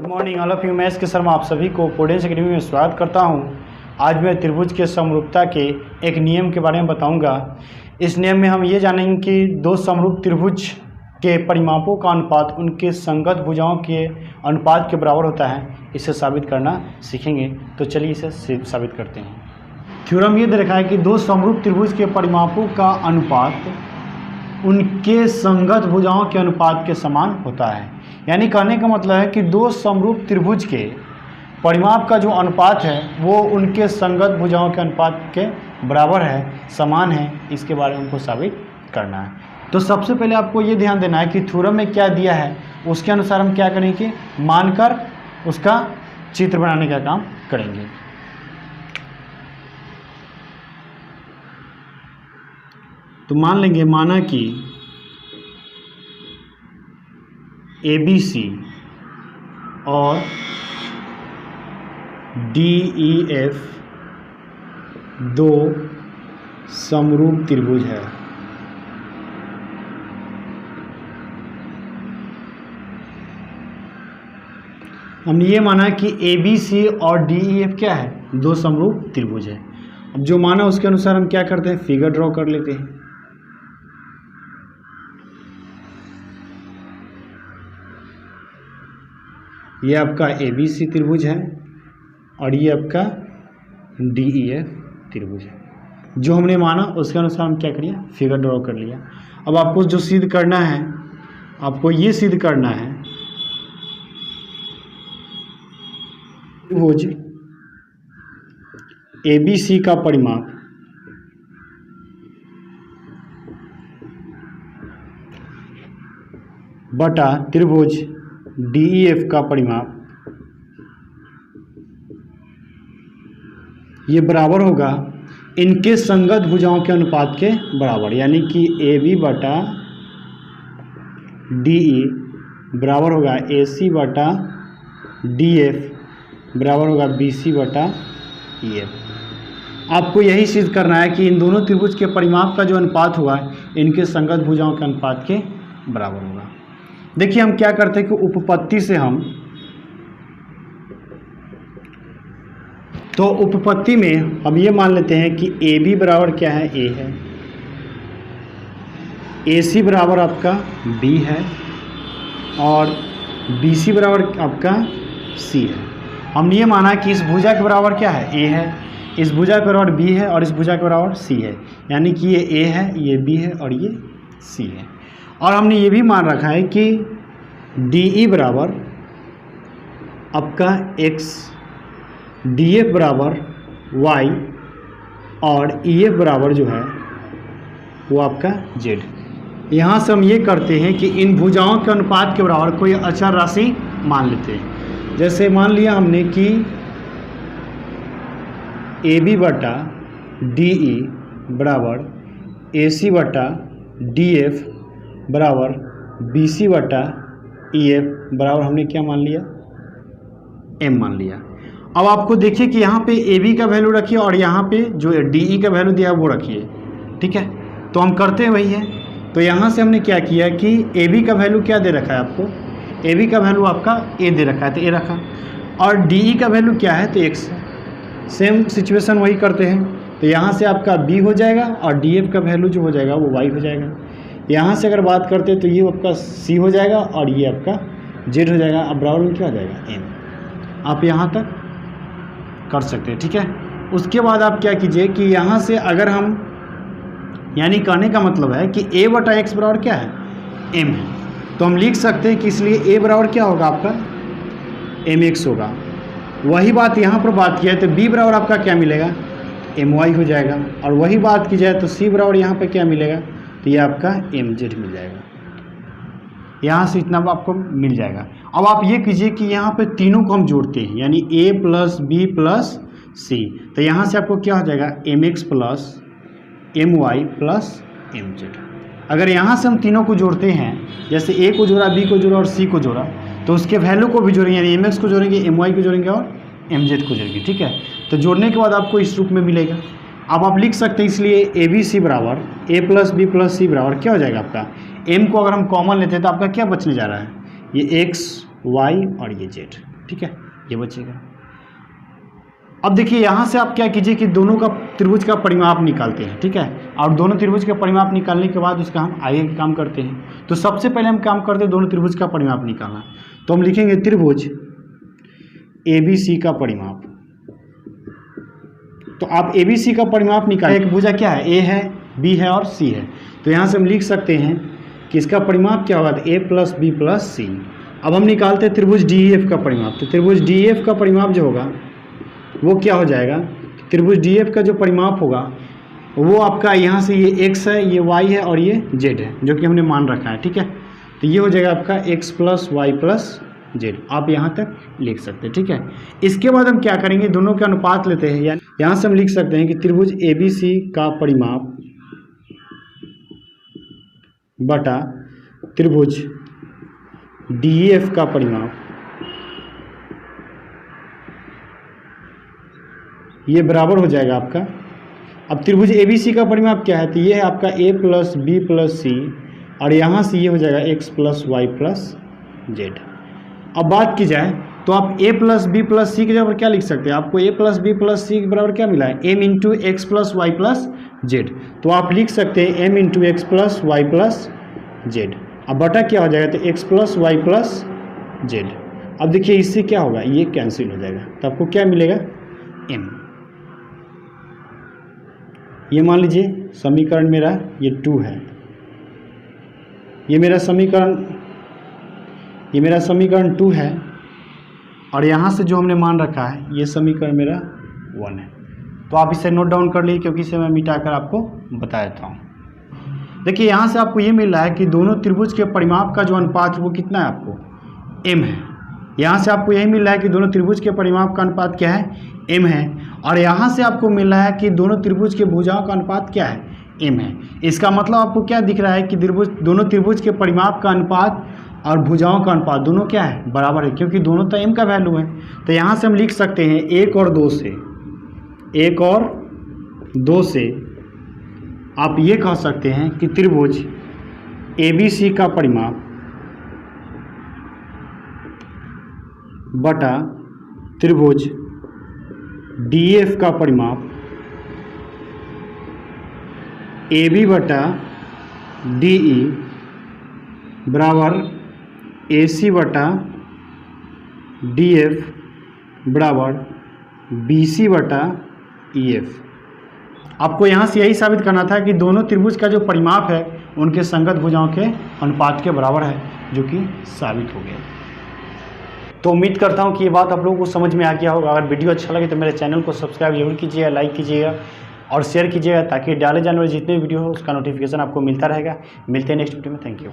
Good morning all of you. मैं के शर्मा आप सभी को प्रूडेंस एकेडमी में स्वागत करता हूं। आज मैं त्रिभुज के समरूपता के एक नियम के बारे में बताऊंगा। इस नियम में हम ये जानेंगे कि दो समरूप त्रिभुज के परिमापों का अनुपात उनके संगत भुजाओं के अनुपात के बराबर होता है। इसे साबित करना सीखेंगे। तो चलिए इसे साबित करते हैं। थ्योरम ये दे रखा है कि दो समरूप त्रिभुज के परिमापों का अनुपात उनके संगत भुजाओं के अनुपात के समान होता है। यानी कहने का मतलब है कि दो समरूप त्रिभुज के परिमाप का जो अनुपात है वो उनके संगत भुजाओं के अनुपात के बराबर है, समान है। इसके बारे में हमको साबित करना है। तो सबसे पहले आपको ये ध्यान देना है कि थ्योरम में क्या दिया है उसके अनुसार हम क्या करेंगे, मानकर उसका चित्र बनाने का काम करेंगे। तो मान लेंगे, माना कि ABC और DEF दो समरूप त्रिभुज है। हमने ये माना कि ABC और DEF क्या है, दो समरूप त्रिभुज है। अब जो माना उसके अनुसार हम क्या करते हैं, फिगर ड्रॉ कर लेते हैं। ये आपका ABC त्रिभुज है और ये आपका DEF त्रिभुज है। जो हमने माना उसके अनुसार हम क्या करिए, फिगर ड्रॉ कर लिया। अब आपको जो सिद्ध करना है, आपको ये सिद्ध करना है त्रिभुज ABC का परिमाप बटा त्रिभुज DEF का परिमाप ये बराबर होगा इनके संगत भुजाओं के अनुपात के बराबर। यानी कि AB बटा DE बराबर होगा AC बटा DF बराबर होगा BC बटा EF। आपको यही सिद्ध करना है कि इन दोनों त्रिभुज के परिमाप का जो अनुपात हुआ इनके संगत भुजाओं के अनुपात के बराबर होगा। देखिए हम क्या करते हैं कि उपपत्ति से हम, तो उपपत्ति में हम ये मान लेते हैं कि AB बराबर क्या है, A है, AC बराबर आपका B है और BC बराबर आपका C है। हमने ये माना कि इस भुजा के बराबर क्या है, A है, इस भुजा के बराबर B है और इस भुजा के बराबर C है। यानी कि ये A है, ये B है और ये C है। और हमने ये भी मान रखा है कि DE बराबर आपका X, DF बराबर Y और EF बराबर जो है वो आपका Z। यहाँ से हम ये करते हैं कि इन भुजाओं के अनुपात के बराबर कोई अचर राशि मान लेते हैं। जैसे मान लिया हमने कि AB बटा DE बराबर AC बटा DF बराबर BC बटा EF बराबर हमने क्या मान लिया, M मान लिया। अब आपको देखिए कि यहाँ पे AB का वैल्यू रखिए और यहाँ पे जो DE का वैल्यू दिया है वो रखिए। ठीक है, तो हम करते हैं वही है। तो यहाँ से हमने क्या किया कि AB का वैल्यू क्या दे रखा है आपको, AB का वैल्यू आपका A दे रखा है तो A रखा, और DE का वैल्यू क्या है तो X। सेम सिचुएशन वही करते हैं। तो यहाँ से आपका B हो जाएगा और DF का वैल्यू जो हो जाएगा वो Y हो जाएगा। यहाँ से अगर बात करते हैं तो ये आपका C हो जाएगा और ये आपका Z हो जाएगा। अब बराबर में क्या हो जाएगा, M। आप यहाँ तक कर सकते हैं। ठीक है, उसके बाद आप क्या कीजिए कि यहाँ से अगर हम, यानी कहने का मतलब है कि A बटा X बराबर क्या है, M है, तो हम लिख सकते हैं कि इसलिए A बराबर क्या होगा आपका, MX होगा। वही बात यहाँ पर बात किया है तो B बराबर आपका क्या मिलेगा, MY हो जाएगा। और वही बात की जाए तो C बराबर यहाँ पर क्या मिलेगा, तो ये आपका MZ मिल जाएगा। यहाँ से इतना आपको मिल जाएगा। अब आप ये कीजिए कि यहाँ पे तीनों को हम जोड़ते हैं, यानी A plus B plus C। तो यहाँ से आपको क्या हो जाएगा, MX plus MY plus MZ। अगर यहाँ से हम तीनों को जोड़ते हैं, जैसे A को जोड़ा, B को जोड़ा और C को जोड़ा, तो उसके वैल्यू को भी जोड़ेंगे, यानी MX को जोड़ेंगे, MY को जोड़ेंगे और MZ को जोड़ेंगे। ठीक है, तो जोड़ने के बाद आपको इस रूप में मिलेगा। अब आप लिख सकते हैं, इसलिए ABC बराबर A plus B plus C बराबर क्या हो जाएगा आपका, M को अगर हम कॉमन लेते हैं तो आपका क्या बचने जा रहा है, ये X Y और ये Z। ठीक है, ये बचेगा। अब देखिए यहाँ से आप क्या कीजिए कि दोनों का त्रिभुज का परिमाप निकालते हैं, ठीक है, और दोनों त्रिभुज का परिमाप निकालने के बाद उसका हम आगे का काम करते हैं। तो सबसे पहले हम काम करते हैं दोनों त्रिभुज का परिमाप निकालना। तो हम लिखेंगे त्रिभुज ABC का परिमाप। तो आप ABC का परिमाप निकालें। एक भुजा क्या है, A है, B है और C है। तो यहाँ से हम लिख सकते हैं कि इसका परिमाप क्या होगा, A + B + C। अब हम निकालते हैं त्रिभुज DEF का परिमाप। तो त्रिभुज DEF का परिमाप जो होगा वो क्या हो जाएगा, त्रिभुज DEF का जो परिमाप होगा वो आपका यहाँ से ये x है, ये y है और ये z है, जो कि हमने मान रखा है, ठीक है। तो ये हो जाएगा आपका x + y + z। आप यहाँ तक लिख सकते हैं, ठीक है। इसके बाद हम क्या करेंगे, दोनों का अनुपात लेते हैं। यानी यहाँ से हम लिख सकते हैं कि त्रिभुज ABC का परिमाप बटा त्रिभुज DEF का परिमाप, ये बराबर हो जाएगा आपका। अब त्रिभुज ABC का परिमाप क्या है, तो ये है आपका A + B + C और यहाँ से ये हो जाएगा x + y + z। अब बात की जाए तो आप A + B + C के बराबर क्या लिख सकते हैं, आपको A + B + C के बराबर क्या मिला है, m × x + y + z। तो आप लिख सकते हैं m × x + y + z। अब बटा क्या हो जाएगा, तो x + y + z। अब देखिए इससे क्या होगा, ये कैंसिल हो जाएगा, तो आपको क्या मिलेगा, m। ये मान लीजिए समीकरण मेरा ये 2 है, ये मेरा समीकरण 2 है और यहाँ से जो हमने मान रखा है ये समीकरण मेरा 1 है। तो आप इसे नोट डाउन कर लीजिए, क्योंकि इसे मैं मिटाकर आपको बता देता हूँ। देखिए यहाँ से आपको ये मिल रहा है कि दोनों त्रिभुज के परिमाप का जो अनुपात वो कितना है, आपको m है। यहाँ से आपको यही मिल रहा है कि दोनों त्रिभुज के परिमाप का अनुपात क्या है, m है। और यहाँ से आपको मिल रहा है कि दोनों त्रिभुज के भुजाओं का अनुपात क्या है, m है। इसका मतलब आपको क्या दिख रहा है कि दोनों त्रिभुज के परिमाप का अनुपात और भुजाओं का अनुपात दोनों क्या है, बराबर है, क्योंकि दोनों तो m का वैल्यू है। तो यहाँ से हम लिख सकते हैं 1 और 2 से आप ये कह सकते हैं कि त्रिभुज ABC का परिमाप बटा त्रिभुज DEF का परिमाप AB बटा DE बराबर AC बटा DF बराबर BC बटा EF। आपको यहाँ से यही साबित करना था कि दोनों त्रिभुज का जो परिमाप है उनके संगत भुजाओं के अनुपात के बराबर है, जो कि साबित हो गया। तो उम्मीद करता हूँ कि ये बात आप लोगों को समझ में आ गया होगा। अगर वीडियो अच्छा लगे तो मेरे चैनल को सब्सक्राइब जरूर कीजिएगा, लाइक कीजिएगा और शेयर कीजिएगा, ताकि डाले जाने वाले जितने वीडियो हो उसका नोटिफिकेशन आपको मिलता रहेगा। मिलते हैं नेक्स्ट वीडियो में। Thank you.